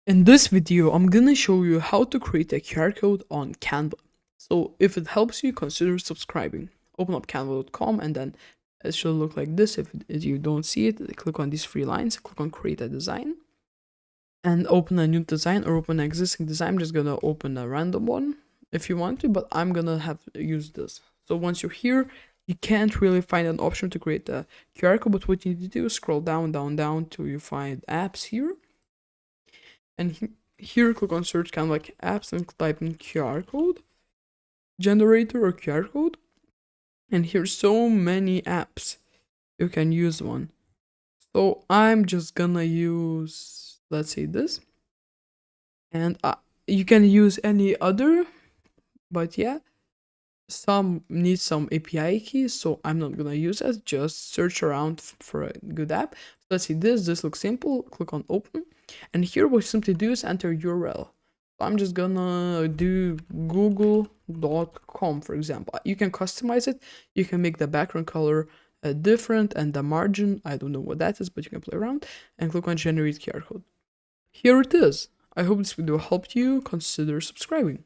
In this video, I'm gonna show you how to create a QR code on Canva. So if it helps you, consider subscribing. Open up canva.com and then it should look like this. If you don't see it, click on these three lines, click on create a design and open a new design or open an existing design. I'm just gonna open a random one if you want to, but I'm gonna have use this. So once you're here, you can't really find an option to create a QR code, but what you need to do is scroll down till you find apps here. And here, click on search kind of like apps and type in QR code generator or QR code. And here's so many apps you can use one. So I'm just gonna use, let's say this, and you can use any other, but yeah, some need some API keys, so I'm not gonna use it. Just search around for a good app. So let's see this looks simple. Click on open, and here what you simply do is enter URL. So I'm just gonna do google.com, for example. You can customize it. You can make the background color different and the margin, I don't know what that is, but you can play around and click on generate QR code. Here it is. I hope this video helped you. Consider subscribing.